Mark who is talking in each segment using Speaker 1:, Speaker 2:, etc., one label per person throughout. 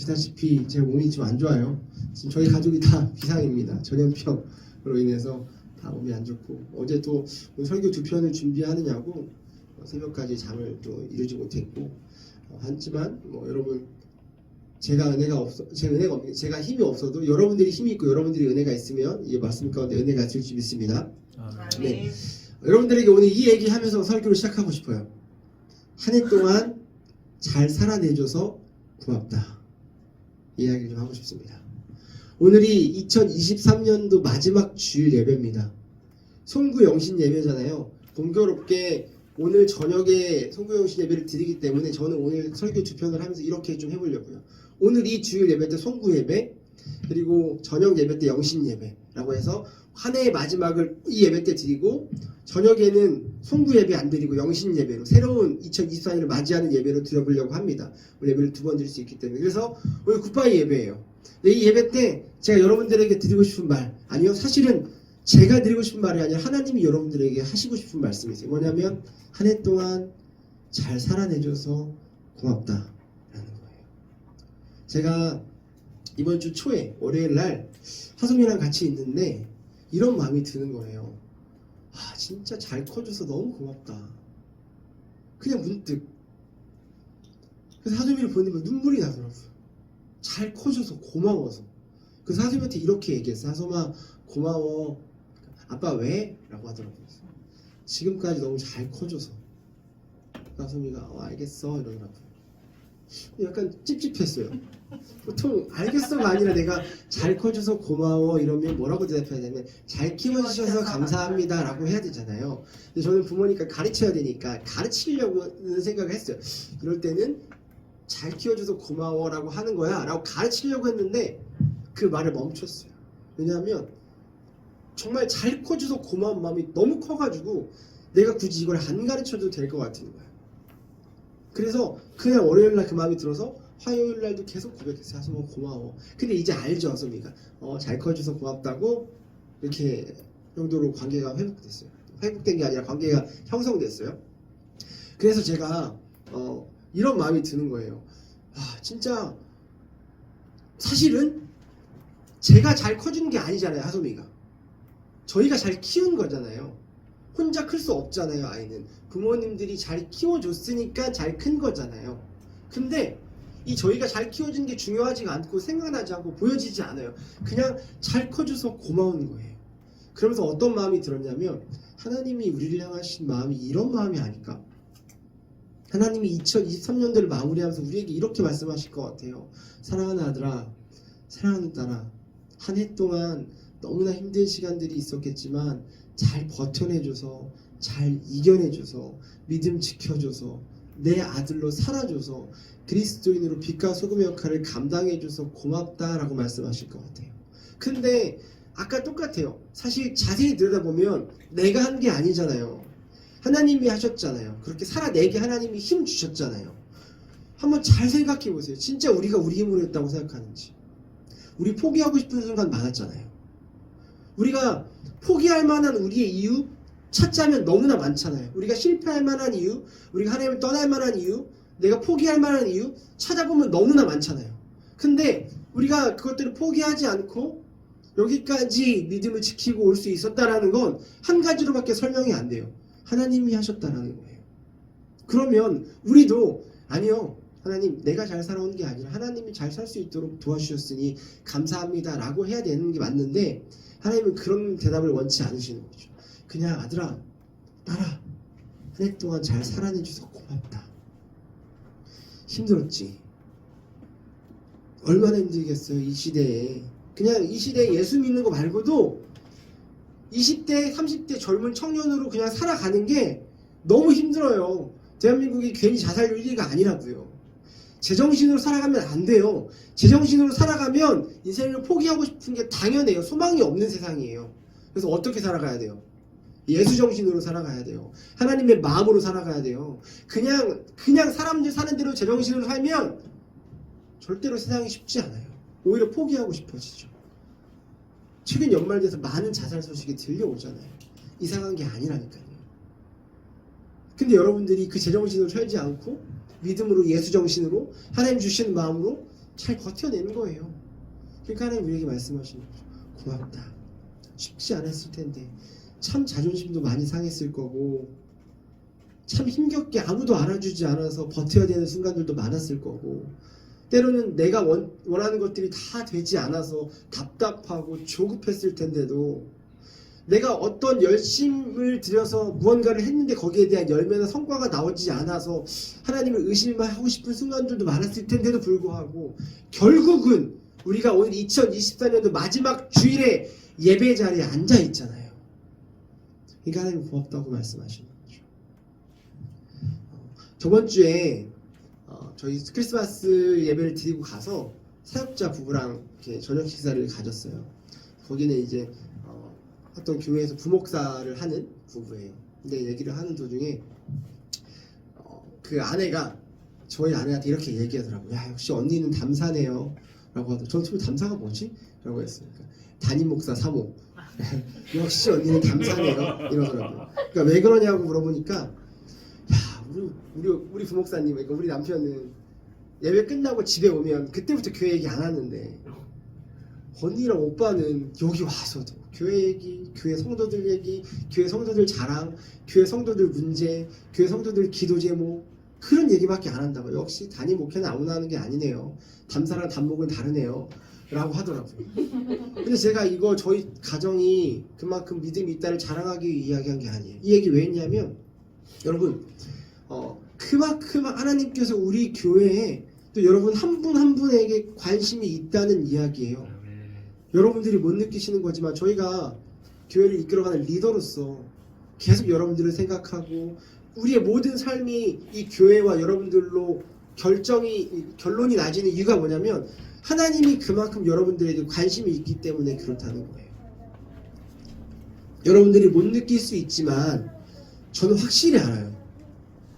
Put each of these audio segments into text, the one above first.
Speaker 1: 아시다시피 제 몸이 좀 안 좋아요. 지금 저희 가족이 다 비상입니다. 전염병으로 인해서 다 몸이 안 좋고, 어제 또 오늘 설교 2편을 준비하느냐고 새벽까지 잠을 또 이루지 못했고, 하지만 여러분, 제가 힘이 없어도 여러분들이 힘이 있고 여러분들이 은혜가 있으면 이 말씀 가운데 은혜가 있을 줄 믿습니다. 네. 여러분들에게 오늘 이 얘기하면서 설교를 시작하고 싶어요. 한 해 동안 잘 살아내줘서 고맙다. 이 이야기를 좀 하고 싶습니다. 오늘이 2023년도 마지막 주일 예배입니다. 송구 영신 예배잖아요. 공교롭게 오늘 저녁에 송구 영신 예배를 드리기 때문에 저는 오늘 설교 2편을 하면서 이렇게 좀 해보려고요. 오늘 이 주일 예배 때 송구 예배, 그리고 저녁 예배 때 영신 예배라고 해서 한 해의 마지막을 이 예배 때 드리고, 저녁에는 송구 예배 안 드리고 영신 예배로 새로운 2024년을 맞이하는 예배로 드려보려고 합니다. 오늘 예배를 2번 드릴 수 있기 때문에. 그래서 오늘 굿바이 예배예요. 이 예배 때 제가 여러분들에게 드리고 싶은 말, 아니요, 사실은 제가 드리고 싶은 말이 아니라 하나님이 여러분들에게 하시고 싶은 말씀이 있어요. 뭐냐면 한 해 동안 잘 살아내줘서 고맙다 라는 거예요. 제가 이번 주 초에 월요일 날 하솜이랑 같이 있는데 이런 마음이 드는 거예요. 아, 진짜 잘 커줘서 너무 고맙다. 그냥 문득. 그래서 하솜이를 보니까 눈물이 나더라고요. 잘 커줘서 고마워서. 그래서 하솜이한테 이렇게 얘기했어요. 하솜아, 고마워. 아빠 왜? 라고 하더라고요. 지금까지 너무 잘 커줘서. 하솜이가 알겠어 이러더라고요. 약간 찝찝했어요. 보통 알겠어가 아니라 내가 잘 커줘서 고마워 이러면 뭐라고 대답해야 되냐면 잘 키워주셔서 감사합니다 라고 해야 되잖아요. 근데 저는 부모니까 가르쳐야 되니까 가르치려고 생각을 했어요. 이럴 때는 잘 키워줘서 고마워 라고 하는 거야 라고 가르치려고 했는데 그 말을 멈췄어요. 왜냐하면 정말 잘 커줘서 고마운 마음이 너무 커가지고 내가 굳이 이걸 안 가르쳐도 될 것 같은 거야. 그래서 그날 월요일날 그 마음이 들어서 화요일날도 계속 고백했어요. 하솜아 고마워. 근데 이제 알죠, 하솜이가. 잘 커줘서 고맙다고 이렇게 정도로 관계가 회복됐어요. 회복된 게 아니라 관계가 형성됐어요. 그래서 제가 이런 마음이 드는 거예요. 아, 진짜 사실은 제가 잘 커주는 게 아니잖아요, 하솜이가. 저희가 잘 키운 거잖아요. 혼자 클 수 없잖아요, 아이는. 부모님들이 잘 키워줬으니까 잘 큰 거잖아요. 근데 이 저희가 잘 키워준 게 중요하지가 않고 생각나지 않고 보여지지 않아요. 그냥 잘 커줘서 고마운 거예요. 그러면서 어떤 마음이 들었냐면 하나님이 우리를 향하신 마음이 이런 마음이 아닐까? 하나님이 2023년도를 마무리하면서 우리에게 이렇게 말씀하실 것 같아요. 사랑하는 아들아, 사랑하는 딸아, 한 해 동안 너무나 힘든 시간들이 있었겠지만 잘 버텨내줘서, 잘 이겨내줘서, 믿음 지켜줘서, 내 아들로 살아줘서, 그리스도인으로 빛과 소금의 역할을 감당해줘서 고맙다라고 말씀하실 것 같아요. 근데 아까 똑같아요. 사실 자세히 들여다보면 내가 한 게 아니잖아요. 하나님이 하셨잖아요. 그렇게 살아내게 하나님이 힘 주셨잖아요. 한번 잘 생각해 보세요. 진짜 우리가 우리 힘으로 했다고 생각하는지. 우리 포기하고 싶은 순간 많았잖아요. 우리가 포기할 만한 우리의 이유 찾자면 너무나 많잖아요. 우리가 실패할 만한 이유, 우리가 하나님을 떠날 만한 이유, 내가 포기할 만한 이유 찾아보면 너무나 많잖아요. 근데 우리가 그것들을 포기하지 않고 여기까지 믿음을 지키고 올 수 있었다라는 건 한 가지로밖에 설명이 안 돼요. 하나님이 하셨다라는 거예요. 그러면 우리도 아니요, 하나님 내가 잘 살아온 게 아니라 하나님이 잘 살 수 있도록 도와주셨으니 감사합니다 라고 해야 되는 게 맞는데 하나님은 그런 대답을 원치 않으시는 거죠. 그냥 아들아, 딸아, 한 해 동안 잘 살아내줘서 고맙다. 힘들었지. 얼마나 힘들겠어요, 이 시대에. 그냥 이 시대에 예수 믿는 거 말고도 20대, 30대 젊은 청년으로 그냥 살아가는 게 너무 힘들어요. 대한민국이 괜히 자살률 1위가 아니라고요. 제정신으로 살아가면 안 돼요. 제정신으로 살아가면 인생을 포기하고 싶은 게 당연해요. 소망이 없는 세상이에요. 그래서 어떻게 살아가야 돼요? 예수정신으로 살아가야 돼요. 하나님의 마음으로 살아가야 돼요. 그냥 사람들 사는 대로 제정신으로 살면 절대로 세상이 쉽지 않아요. 오히려 포기하고 싶어지죠. 최근 연말 돼서 많은 자살 소식이 들려오잖아요. 이상한 게 아니라니까요. 근데 여러분들이 그 제정신으로 살지 않고 믿음으로 예수정신으로 하나님 주시는 마음으로 잘 버텨내는 거예요. 그러니까 하나님 우리에게 말씀하시는 거죠. 고맙다. 쉽지 않았을 텐데 참 자존심도 많이 상했을 거고 참 힘겹게 아무도 알아주지 않아서 버텨야 되는 순간들도 많았을 거고 때로는 내가 원하는 것들이 다 되지 않아서 답답하고 조급했을 텐데도 내가 어떤 열심을 들여서 무언가를 했는데 거기에 대한 열매나 성과가 나오지 않아서 하나님을 의심하고 싶은 순간들도 많았을 텐데도 불구하고 결국은 우리가 오늘 2024년도 마지막 주일에 예배 자리에 앉아 있잖아요. 그러니까 하나님 고맙다고 말씀하시는 거죠. 저번 주에 저희 크리스마스 예배를 드리고 가서 사역자 부부랑 이렇게 저녁 식사를 가졌어요. 거기는 이제 어떤 교회에서 부목사를 하는 부부예요. 근데 얘기를 하는 도중에 그 아내가 저희 아내한테 이렇게 얘기하더라고요. 야, 역시 언니는 담사네요 라고 하더라고요. 저는 처음에 담사가 뭐지? 라고 했어요. 그러니까 담임 목사 사모 역시 언니는 담사네요 이러더라고요. 그러니까 왜 그러냐고 물어보니까 야, 우리 부목사님, 그러니까 우리 남편은 예배 끝나고 집에 오면 그때부터 교회 얘기 안 하는데 언니랑 오빠는 여기 와서도 교회 얘기, 교회 성도들 얘기, 교회 성도들 자랑, 교회 성도들 문제, 교회 성도들 기도 제목 그런 얘기밖에 안 한다고. 역시 담임 목회는 아무나 하는 게 아니네요. 담사랑 담목은 다르네요 라고 하더라고요. 근데 제가 이거 저희 가정이 그만큼 믿음이 있다를 자랑하기 위해 이야기한 게 아니에요. 이 얘기 왜 했냐면 여러분 그만큼 하나님께서 우리 교회에 또 여러분 한 분 한 분에게 관심이 있다는 이야기예요. 여러분들이 못 느끼시는 거지만 저희가 교회를 이끌어가는 리더로서 계속 여러분들을 생각하고 우리의 모든 삶이 이 교회와 여러분들로 결론이 나지는 이유가 뭐냐면 하나님이 그만큼 여러분들에게 관심이 있기 때문에 그렇다는 거예요. 여러분들이 못 느낄 수 있지만 저는 확실히 알아요.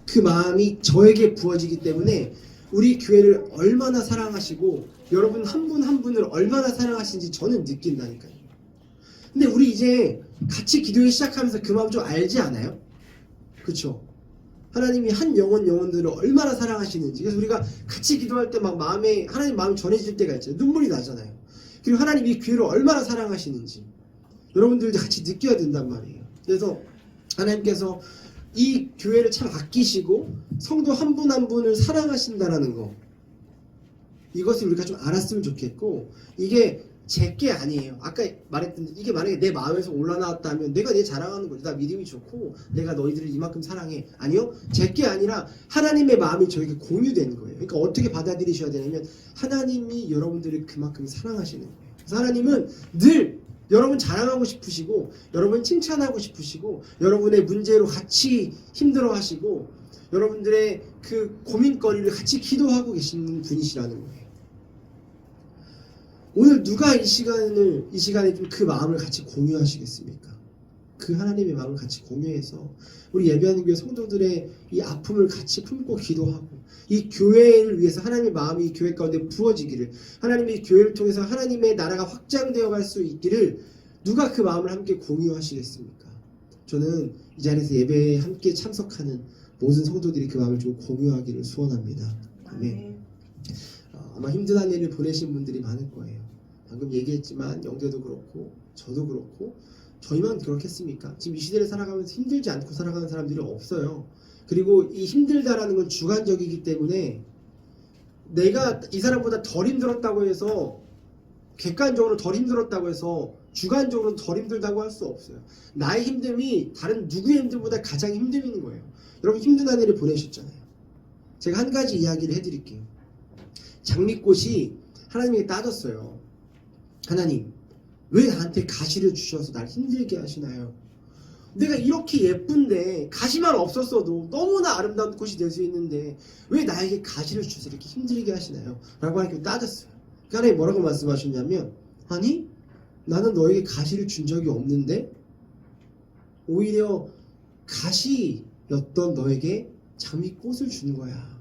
Speaker 1: 그 마음이 저에게 부어지기 때문에 우리 교회를 얼마나 사랑하시고 여러분 한 분 한 분을 얼마나 사랑하시는지 저는 느낀다니까요. 근데 우리 이제 같이 기도를 시작하면서 그 마음 좀 알지 않아요? 그렇죠? 하나님이 한 영혼들을 얼마나 사랑하시는지. 그래서 우리가 같이 기도할 때 막 마음에 하나님 마음이 전해질 때가 있잖아요. 눈물이 나잖아요. 그리고 하나님이 이 교회를 얼마나 사랑하시는지 여러분들도 같이 느껴야 된단 말이에요. 그래서 하나님께서 이 교회를 참 아끼시고 성도 한 분 한 분을 사랑하신다라는 거, 이것을 우리가 좀 알았으면 좋겠고, 이게 제게 아니에요. 아까 말했던 이게 만약에 내 마음에서 올라나왔다면 내가 내 자랑하는 거지. 나 믿음이 좋고 내가 너희들을 이만큼 사랑해. 아니요, 제게 아니라 하나님의 마음이 저에게 공유된 거예요. 그러니까 어떻게 받아들이셔야 되냐면 하나님이 여러분들을 그만큼 사랑하시는 거예요. 그래서 하나님은 늘 여러분 자랑하고 싶으시고 여러분 칭찬하고 싶으시고 여러분의 문제로 같이 힘들어하시고 여러분들의 그 고민거리를 같이 기도하고 계시는 분이시라는 거예요. 오늘 누가 이 시간에 좀 그 마음을 같이 공유하시겠습니까? 그 하나님의 마음을 같이 공유해서 우리 예배하는 교회 성도들의 이 아픔을 같이 품고 기도하고 이 교회를 위해서 하나님의 마음이 이 교회 가운데 부어지기를, 하나님의 교회를 통해서 하나님의 나라가 확장되어 갈 수 있기를 누가 그 마음을 함께 공유하시겠습니까? 저는 이 자리에서 예배에 함께 참석하는 모든 성도들이 그 마음을 좀 공유하기를 소원합니다. 아멘. 아마 힘든 일을 보내신 분들이 많을 거예요. 방금 얘기했지만 영재도 그렇고 저도 그렇고 저희만 그렇겠습니까? 지금 이 시대를 살아가면서 힘들지 않고 살아가는 사람들이 없어요. 그리고 이 힘들다라는 건 주관적이기 때문에 내가 이 사람보다 덜 힘들었다고 해서 객관적으로 덜 힘들었다고 해서 주관적으로 덜 힘들다고 할 수 없어요. 나의 힘듦이 다른 누구의 힘듦보다 가장 힘듦인 거예요. 여러분 힘든 한 해를 보내셨잖아요. 제가 한 가지 이야기를 해드릴게요. 장미꽃이 하나님에게 따졌어요. 하나님, 왜 나한테 가시를 주셔서 날 힘들게 하시나요? 내가 이렇게 예쁜데 가시만 없었어도 너무나 아름다운 꽃이 될 수 있는데 왜 나에게 가시를 주셔서 이렇게 힘들게 하시나요? 라고 하나님께 따졌어요. 그러니까 하나님 뭐라고 말씀하셨냐면, 아니 나는 너에게 가시를 준 적이 없는데 오히려 가시였던 너에게 장미꽃을 준 거야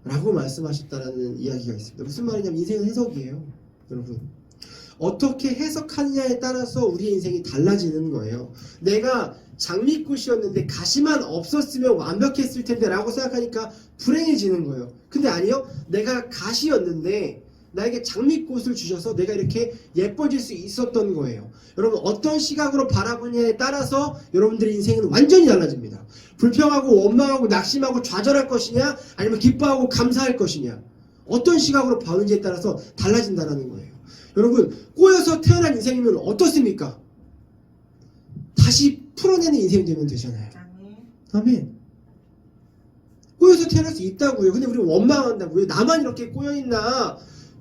Speaker 1: 라고 말씀하셨다라는 이야기가 있습니다. 무슨 말이냐면 인생은 해석이에요. 여러분 어떻게 해석하느냐에 따라서 우리의 인생이 달라지는 거예요. 내가 장미꽃이었는데 가시만 없었으면 완벽했을 텐데 라고 생각하니까 불행해지는 거예요. 근데 아니요, 내가 가시였는데 나에게 장미꽃을 주셔서 내가 이렇게 예뻐질 수 있었던 거예요. 여러분, 어떤 시각으로 바라보냐에 따라서 여러분들의 인생은 완전히 달라집니다. 불평하고 원망하고 낙심하고 좌절할 것이냐, 아니면 기뻐하고 감사할 것이냐, 어떤 시각으로 보는지에 따라서 달라진다는 거예요. 여러분, 꼬여서 태어난 인생이면 어떻습니까? 다시 풀어내는 인생이 되면 되잖아요. 아멘. 꼬여서 태어날 수 있다고요. 근데 우리 원망한다고. 왜 나만 이렇게 꼬여있나?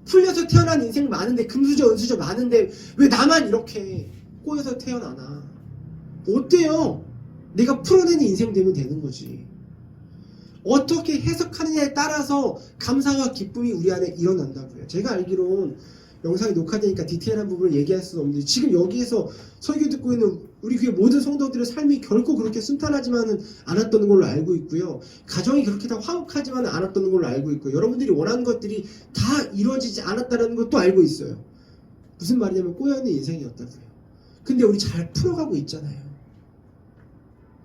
Speaker 1: 풀려서 태어난 인생 많은데, 금수저 은수저 많은데 왜 나만 이렇게 꼬여서 태어나나? 어때요? 내가 풀어내는 인생 되면 되는 거지. 어떻게 해석하느냐에 따라서 감사와 기쁨이 우리 안에 일어난다고요. 제가 알기로는 영상이 녹화되니까 디테일한 부분을 얘기할 수는 없는데, 지금 여기에서 설교 듣고 있는 우리 교회 모든 성도들의 삶이 결코 그렇게 순탄하지만은 않았던 걸로 알고 있고요. 가정이 그렇게 다 화목하지만은 않았던 걸로 알고 있고요. 여러분들이 원하는 것들이 다 이루어지지 않았다는 것도 알고 있어요. 무슨 말이냐면 꼬여있는 인생이었다고요. 근데 우리 잘 풀어가고 있잖아요.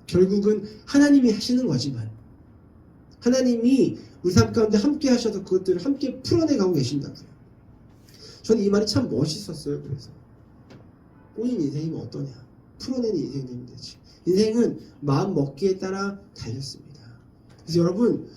Speaker 1: 결국은 하나님이 하시는 거지만 하나님이 우리 삶 가운데 함께 하셔서 그것들을 함께 풀어내가고 계신다고요. 저는 이 말이 참 멋있었어요. 그래서 꼬인 인생이면 어떠냐, 풀어내는 인생이 되면 되지. 인생은 마음 먹기에 따라 달렸습니다. 그래서 여러분,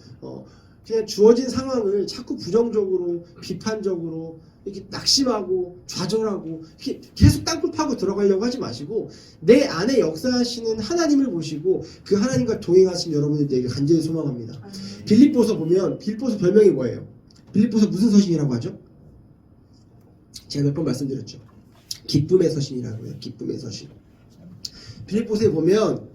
Speaker 1: 그냥 주어진 상황을 자꾸 부정적으로, 비판적으로 이렇게 낙심하고 좌절하고 이렇게 계속 땅굴 파고 들어가려고 하지 마시고, 내 안에 역사하시는 하나님을 보시고 그 하나님과 동행하신 여러분들에게 간절히 소망합니다. 빌립보서 보면, 빌립보서 별명이 뭐예요? 빌립보서 무슨 서신이라고 하죠? 제가 몇 번 말씀드렸죠. 기쁨의 서신이라고요. 기쁨의 서신. 빌립보서에 보면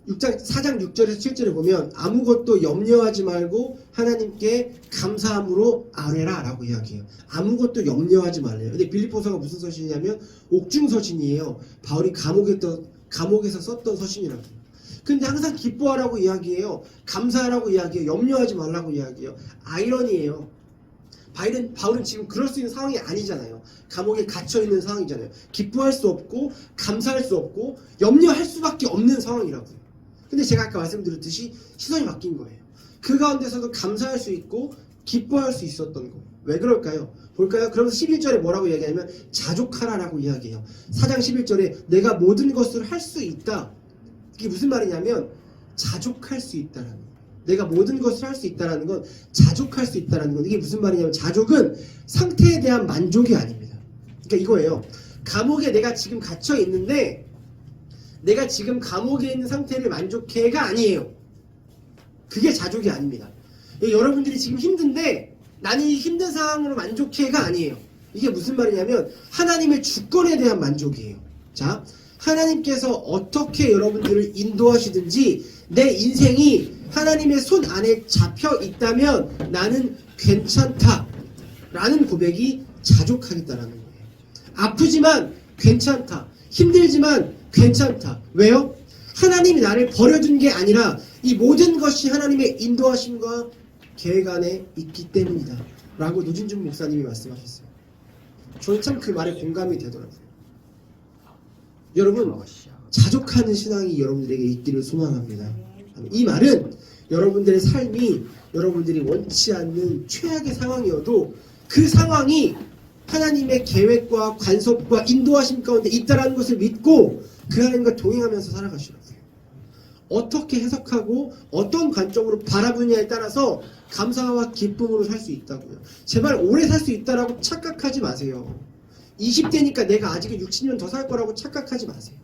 Speaker 1: 4장 6절에서 7절에 보면 아무것도 염려하지 말고 하나님께 감사함으로 아뢰라 라고 이야기해요. 아무것도 염려하지 말래요. 근데 빌립보서가 무슨 서신이냐면 옥중 서신이에요. 바울이 감옥에서 썼던 서신이라고 해요. 근데 항상 기뻐하라고 이야기해요. 감사하라고 이야기해요. 염려하지 말라고 이야기해요. 아이러니예요. 바울은 지금 그럴 수 있는 상황이 아니잖아요. 감옥에 갇혀있는 상황이잖아요. 기뻐할 수 없고 감사할 수 없고 염려할 수밖에 없는 상황이라고요. 근데 제가 아까 말씀드렸듯이 시선이 바뀐 거예요. 그 가운데서도 감사할 수 있고 기뻐할 수 있었던 거예요. 왜 그럴까요? 볼까요? 그러면서 11절에 뭐라고 이야기하냐면 자족하라라고 이야기해요. 4장 11절에 내가 모든 것을 할 수 있다. 이게 무슨 말이냐면 자족할 수 있다라는 거예요. 내가 모든 것을 할 수 있다는 건 자족할 수 있다는 건, 이게 무슨 말이냐면 자족은 상태에 대한 만족이 아닙니다. 그러니까 이거예요. 감옥에 내가 지금 갇혀 있는데 내가 지금 감옥에 있는 상태를 만족해가 아니에요. 그게 자족이 아닙니다. 여러분들이 지금 힘든데 나는 이 힘든 상황으로 만족해가 아니에요. 이게 무슨 말이냐면 하나님의 주권에 대한 만족이에요. 자, 하나님께서 어떻게 여러분들을 인도하시든지 내 인생이 하나님의 손 안에 잡혀 있다면 나는 괜찮다 라는 고백이 자족하겠다라는 거예요. 아프지만 괜찮다, 힘들지만 괜찮다. 왜요? 하나님이 나를 버려둔 게 아니라 이 모든 것이 하나님의 인도하심과 계획 안에 있기 때문이다 라고 노진중 목사님이 말씀하셨어요. 저는 참 그 말에 공감이 되더라고요. 여러분, 자족하는 신앙이 여러분들에게 있기를 소망합니다. 이 말은 여러분들의 삶이 여러분들이 원치 않는 최악의 상황이어도 그 상황이 하나님의 계획과 간섭과 인도하심 가운데 있다는 것을 믿고 그 하나님과 동행하면서 살아가시라고요. 어떻게 해석하고 어떤 관점으로 바라보느냐에 따라서 감사와 기쁨으로 살 수 있다고요. 제발 오래 살 수 있다라고 착각하지 마세요. 20대니까 내가 아직 60년 더 살 거라고 착각하지 마세요.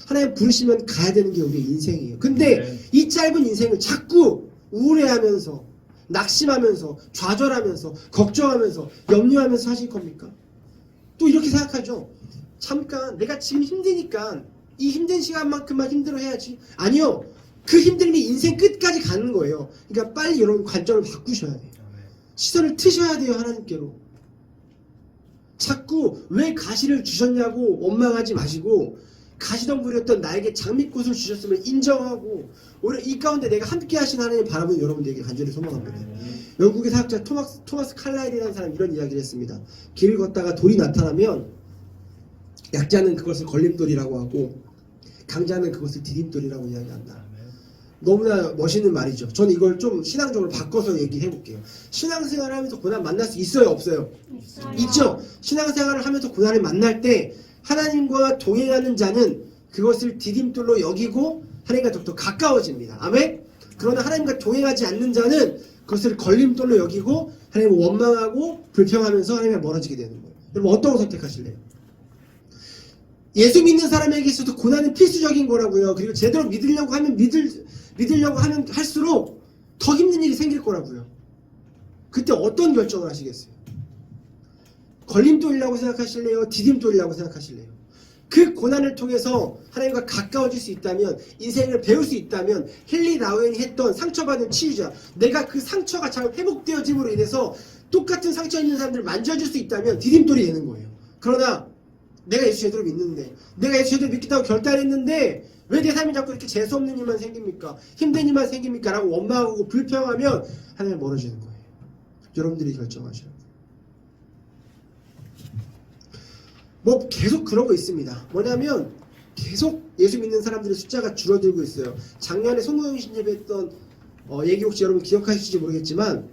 Speaker 1: 하나님 부르시면 가야 되는 게 우리의 인생이에요. 근데 이 짧은 인생을 자꾸 우울해하면서 낙심하면서 좌절하면서 걱정하면서 염려하면서 사실 겁니까? 또 이렇게 생각하죠. 잠깐 내가 지금 힘드니까 이 힘든 시간만큼만 힘들어해야지. 아니요. 그 힘듦이 인생 끝까지 가는 거예요. 그러니까 빨리 여러분 관점을 바꾸셔야 돼요. 시선을 트셔야 돼요. 하나님께로. 자꾸 왜 가시를 주셨냐고 원망하지 마시고 가시덤불이었던 나에게 장미꽃을 주셨음을 인정하고 오히려 이 가운데 내가 함께 하신 하나님 바라보는 여러분들에게 간절히 소망합니다. 영국의 사학자 토마스 칼라일이라는 사람이 이런 이야기를 했습니다. 길을 걷다가 돌이 나타나면 약자는 그것을 걸림돌이라고 하고 장자는 그것을 디딤돌이라고 이야기한다. 너무나 멋있는 말이죠. 저는 이걸 좀 신앙적으로 바꿔서 얘기해 볼게요. 신앙생활을 하면서 고난 만날 수 있어요, 없어요? 있죠. 신앙생활을 하면서 고난을 만날 때 하나님과 동행하는 자는 그것을 디딤돌로 여기고 하나님과 더욱더 가까워집니다. 아멘? 그러나 하나님과 동행하지 않는 자는 그것을 걸림돌로 여기고 하나님을 원망하고 불평하면서 하나님과 멀어지게 되는 거예요. 여러분 어떤 거 선택하실래요? 예수 믿는 사람에게 있어서 고난은 필수적인 거라고요. 그리고 제대로 믿으려고 하면 할수록 더 힘든 일이 생길 거라고요. 그때 어떤 결정을 하시겠어요? 걸림돌이라고 생각하실래요? 디딤돌이라고 생각하실래요? 그 고난을 통해서 하나님과 가까워질 수 있다면, 인생을 배울 수 있다면, 헨리 라우엔이 했던 상처받은 치유자, 내가 그 상처가 잘 회복되어짐으로 인해서 똑같은 상처 있는 사람들을 만져줄 수 있다면 디딤돌이 되는 거예요. 그러나 내가 예수 제대로 믿는데, 내가 예수 제대로 믿겠다고 결단했는데 왜 내 삶이 자꾸 이렇게 재수없는 일만 생깁니까? 힘든 일만 생깁니까? 라고 원망하고 불평하면 하나님 멀어지는 거예요. 여러분들이 결정하셔야 돼요. 뭐 계속 그러고 있습니다. 뭐냐면 계속 예수 믿는 사람들의 숫자가 줄어들고 있어요. 작년에 송구영신 예배했던 얘기 혹시 여러분 기억하실지 모르겠지만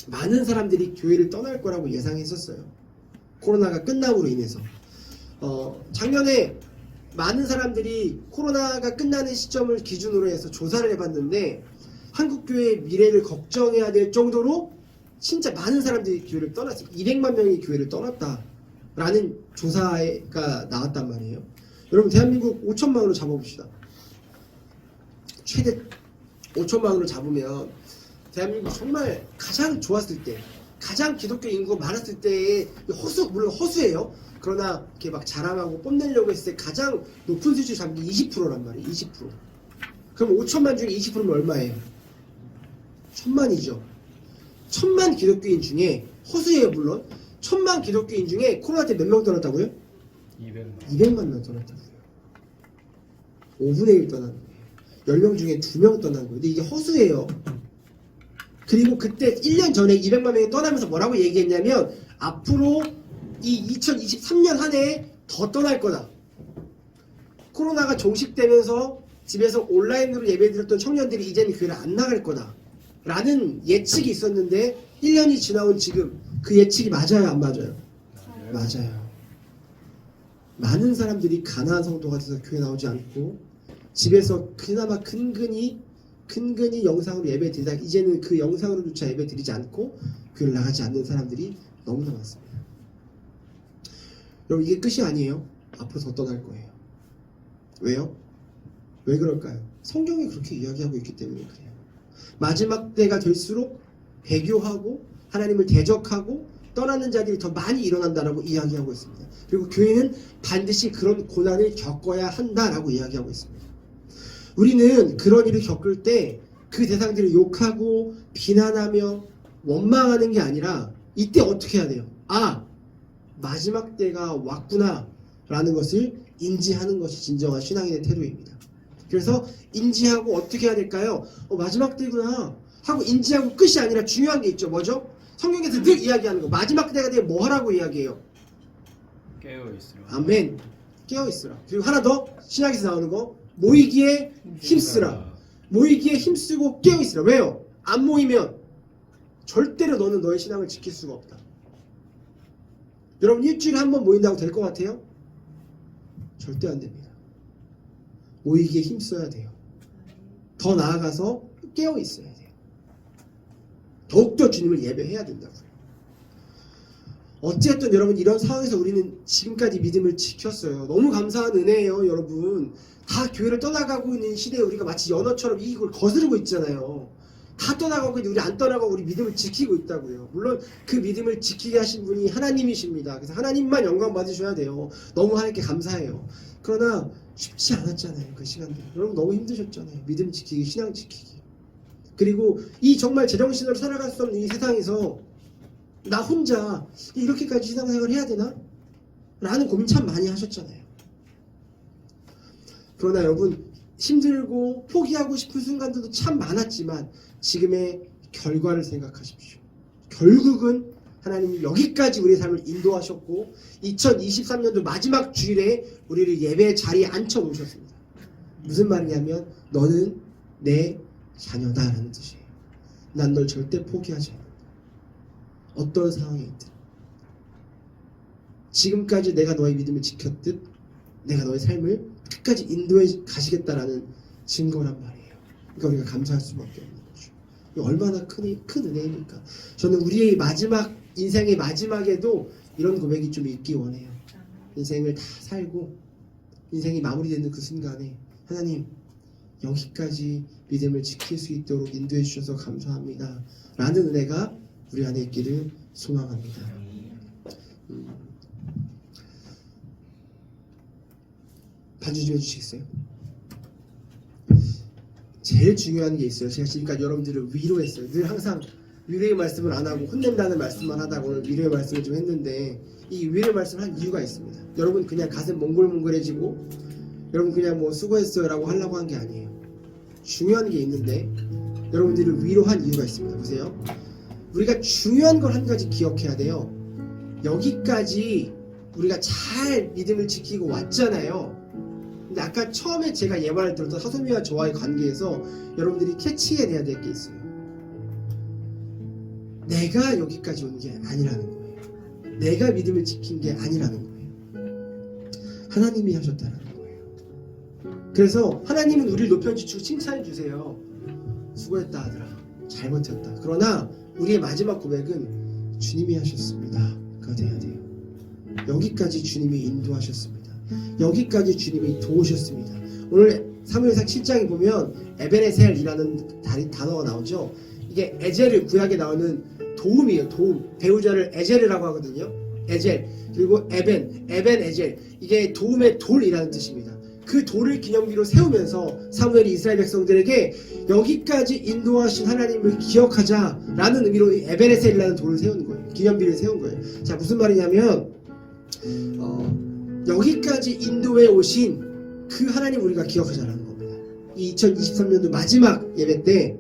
Speaker 1: 많은 사람들이 교회를 떠날 거라고 예상했었어요. 코로나가 끝남으로 인해서. 작년에 많은 사람들이 코로나가 끝나는 시점을 기준으로 해서 조사를 해봤는데 한국교회의 미래를 걱정해야 될 정도로 진짜 많은 사람들이 교회를 떠났어요. 200만 명이 교회를 떠났다라는 조사가 나왔단 말이에요. 여러분 대한민국 5천만으로 잡아봅시다. 최대 5천만으로 잡으면 대한민국 정말 가장 좋았을 때, 가장 기독교 인구가 많았을 때의 물론 허수예요. 그러나 이렇게 막 자랑하고 뽐내려고 했을 때 가장 높은 수준을 잡는 게 20%란 말이에요. 20%. 그럼 5천만 중에 20%면 얼마예요? 1000만이죠. 1000만 기독교인 중에, 허수예요 물론, 1000만 기독교인 중에 코로나 때 몇 명 떠났다고요? 200만 명 떠났다고요. 5분의 1 떠난 거예요. 10명 중에 2명 떠난 거예요. 근데 이게 허수예요. 그리고 그때 1년 전에 200만 명이 떠나면서 뭐라고 얘기했냐면 앞으로 이 2023년 한 해에 더 떠날 거다. 코로나가 종식되면서 집에서 온라인으로 예배드렸던 청년들이 이제는 교회를 안 나갈 거다 라는 예측이 있었는데 1년이 지나온 지금 그 예측이 맞아요, 안 맞아요? 맞아요. 많은 사람들이 가난한 성도가 돼서 교회 나오지 않고 집에서 그나마 근근히 영상으로 예배 드리다 이제는 그 영상으로조차 예배 드리지 않고 교회를 나가지 않는 사람들이 너무나 많습니다. 여러분 이게 끝이 아니에요. 앞으로 더 떠날 거예요. 왜요? 왜 그럴까요? 성경이 그렇게 이야기하고 있기 때문에 그래요. 마지막 때가 될수록 배교하고 하나님을 대적하고 떠나는 자들이 더 많이 일어난다라고 이야기하고 있습니다. 그리고 교회는 반드시 그런 고난을 겪어야 한다라고 이야기하고 있습니다. 우리는 그런 일을 겪을 때 그 대상들을 욕하고 비난하며 원망하는 게 아니라 이때 어떻게 해야 돼요? 마지막 때가 왔구나 라는 것을 인지하는 것이 진정한 신앙인의 태도입니다. 그래서 인지하고 어떻게 해야 될까요? 마지막 때구나 하고 인지하고 끝이 아니라 중요한 게 있죠. 뭐죠? 성경에서 늘 이야기하는 거. 마지막 때가 되면 뭐 하라고 이야기해요?
Speaker 2: 깨어있으라.
Speaker 1: 아멘. 깨어있으라. 그리고 하나 더 신약에서 나오는 거. 모이기에 힘쓰라. 모이기에 힘쓰고 깨어있으라. 왜요? 안 모이면 절대로 너는 너의 신앙을 지킬 수가 없다. 여러분 일주일에 한 번 모인다고 될 것 같아요? 절대 안 됩니다. 모이기에 힘써야 돼요. 더 나아가서 깨어있어야 돼요. 더욱더 주님을 예배해야 된다고요. 어쨌든 여러분 이런 상황에서 우리는 지금까지 믿음을 지켰어요. 너무 감사한 은혜예요. 여러분 다 교회를 떠나가고 있는 시대에 우리가 마치 연어처럼 이익을 거스르고 있잖아요. 다 떠나가고 있는데 우리 안 떠나가고 우리 믿음을 지키고 있다고요. 물론 그 믿음을 지키게 하신 분이 하나님이십니다. 그래서 하나님만 영광 받으셔야 돼요. 너무 하나님께 감사해요. 그러나 쉽지 않았잖아요. 그 시간들. 여러분 너무 힘드셨잖아요. 믿음 지키기, 신앙 지키기. 그리고 이 정말 제정신으로 살아갈 수 없는 이 세상에서 나 혼자 이렇게까지 신앙생활을 해야 되나? 라는 고민 참 많이 하셨잖아요. 그러나 여러분 힘들고 포기하고 싶은 순간들도 참 많았지만 지금의 결과를 생각하십시오. 결국은 하나님이 여기까지 우리의 삶을 인도하셨고 2023년도 마지막 주일에 우리를 예배 자리에 앉혀놓으셨습니다. 무슨 말이냐면 너는 내 자녀다라는 뜻이에요. 난 널 절대 포기하지 않는다. 어떤 상황에 있든 지금까지 내가 너의 믿음을 지켰듯 내가 너의 삶을 끝까지 인도해 가시겠다라는 증거란 말이에요. 그러니까 우리가 감사할 수밖에 없는 거죠. 이게 얼마나 큰 은혜입니까? 저는 우리의 마지막 인생의 마지막에도 이런 고백이 좀 있기 원해요. 인생을 다 살고 인생이 마무리되는 그 순간에 하나님 여기까지 믿음을 지킬 수 있도록 인도해 주셔서 감사합니다 라는 은혜가 우리 안에 있기를 소망합니다. 반주 좀 해주시겠어요? 제일 중요한 게 있어요. 제가 지금까지 여러분들을 위로했어요. 늘 항상 위로의 말씀을 안 하고 혼낸다는 말씀만 하다가 오늘 위로의 말씀을 좀 했는데 이 위로의 말씀을 한 이유가 있습니다. 여러분 그냥 가슴 몽글몽글해지고 여러분 그냥 뭐 수고했어요 라고 하려고 한 게 아니에요. 중요한 게 있는데 여러분들을 위로한 이유가 있습니다. 보세요. 우리가 중요한 걸 한 가지 기억해야 돼요. 여기까지 우리가 잘 믿음을 지키고 왔잖아요. 근데 아까 처음에 제가 예말을 들었던 하소미와 저와의 관계에서 여러분들이 캐치해내야 될 게 있어요. 내가 여기까지 온 게 아니라는 거예요. 내가 믿음을 지킨 게 아니라는 거예요. 하나님이 하셨다는 거예요. 그래서 하나님은 우리를 높여주시고 칭찬해 주세요. 수고했다 아들아, 잘 버텼다. 그러나 우리의 마지막 고백은 주님이 하셨습니다 가 돼야 돼요. 여기까지 주님이 인도하셨습니다. 여기까지 주님이 도우셨습니다. 오늘 사무엘상 7장에 보면 에벤에셀이라는 단어가 나오죠. 이게 에젤을 구약에 나오는 도움이에요. 도움. 배우자를 에젤이라고 하거든요. 에젤 그리고 에벤 에젤 이게 도움의 돌이라는 뜻입니다. 그 돌을 기념비로 세우면서 사무엘이 이스라엘 백성들에게 여기까지 인도하신 하나님을 기억하자라는 의미로 에벤에셀이라는 돌을 세우는 거예요. 기념비를 세운 거예요. 자, 무슨 말이냐면 여기까지 인도해 오신 그 하나님 우리가 기억하자라는 겁니다. 이 2023년도 마지막 예배 때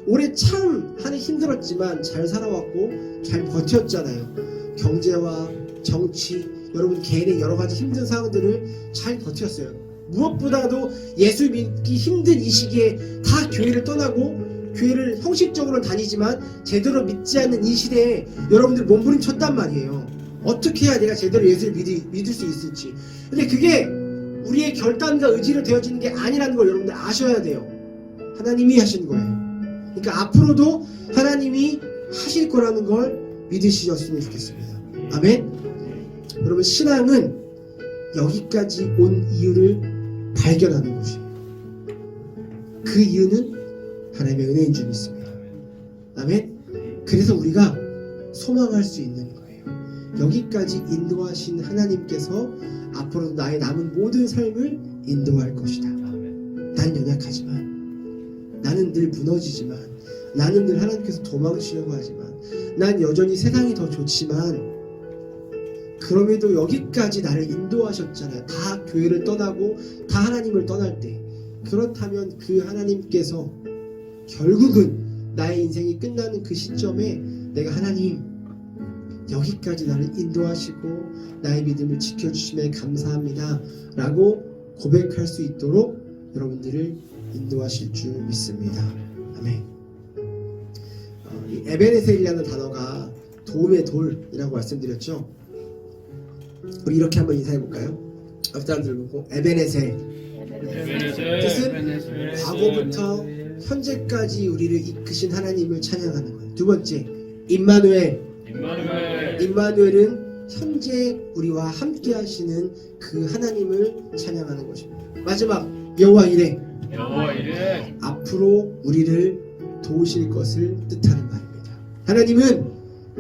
Speaker 1: 올해 참 하기 힘들었지만 잘 살아왔고 잘 버텼잖아요. 경제와 정치 여러분 개인의 여러 가지 힘든 상황들을 잘 버텼어요. 무엇보다도 예수 믿기 힘든 이 시기에 다 교회를 떠나고 교회를 형식적으로 다니지만 제대로 믿지 않는 이 시대에 여러분들 몸부림쳤단 말이에요. 어떻게 해야 내가 제대로 예수를 믿을 수 있을지. 근데 그게 우리의 결단과 의지로 되어지는 게 아니라는 걸 여러분들 아셔야 돼요. 하나님이 하신 거예요. 그러니까 앞으로도 하나님이 하실 거라는 걸 믿으시었으면 좋겠습니다. 아멘. 여러분 신앙은 여기까지 온 이유를 발견하는 것이에요. 그 이유는 하나님의 은혜인 줄 믿습니다. 아멘. 그래서 우리가 소망할 수 있는 거예요. 여기까지 인도하신 하나님께서 앞으로도 나의 남은 모든 삶을 인도할 것이다. 난 연약하지만 나는 늘 무너지지만 나는 늘 하나님께서 도망치려고 하지만 난 여전히 세상이 더 좋지만 그럼에도 여기까지 나를 인도하셨잖아요. 다 교회를 떠나고 다 하나님을 떠날 때 그렇다면 그 하나님께서 결국은 나의 인생이 끝나는 그 시점에 내가 하나님 여기까지 나를 인도하시고 나의 믿음을 지켜주심에 감사합니다 라고 고백할 수 있도록 여러분들을 인도하실 줄 믿습니다. 아멘. 이 에벤에셀이라는 단어가 도움의 돌이라고 말씀드렸죠. 우리 이렇게 한번 인사해볼까요? 앞 사람들 보고 에벤에셀 뜻은 과거부터 현재까지 우리를 이끄신 하나님을 찬양하는 거예요. 두 번째 임마누엘은 현재 우리와 함께 하시는 그 하나님을 찬양하는 것입니다. 마지막 여호와 이레 앞으로 우리를 도우실 것을 뜻하는 말입니다. 하나님은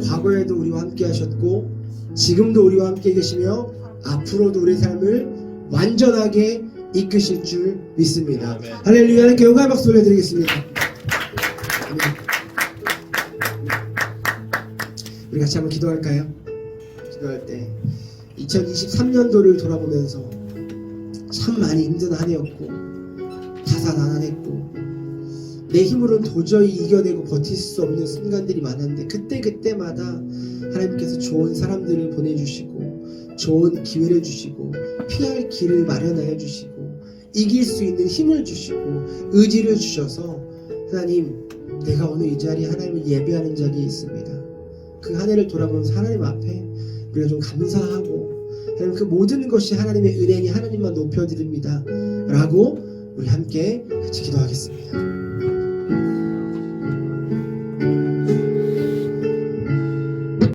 Speaker 1: 과거에도 우리와 함께 하셨고 지금도 우리와 함께 계시며 앞으로도 우리의 삶을 완전하게 이끄실 줄 믿습니다. 아멘. 할렐루야. 하나님께 영광의 박수 올려드리겠습니다. 아멘. 우리 같이 한번 기도할까요? 기도할 때 2023년도를 돌아보면서 참 많이 힘든 한 해였고 다사다난했고 내 힘으로는 도저히 이겨내고 버틸 수 없는 순간들이 많았는데 그때마다 하나님께서 좋은 사람들을 보내주시고 좋은 기회를 주시고 피할 길을 마련하여 주시고 이길 수 있는 힘을 주시고 의지를 주셔서 하나님, 내가 오늘 이 자리에 하나님을 예배하는 자리에 있습니다. 그 한 해를 돌아보면서 하나님 앞에 우리가 좀 감사하고, 하나님 그 모든 것이 하나님의 은혜니 하나님만 높여드립니다 라고 우리 함께 같이 기도하겠습니다.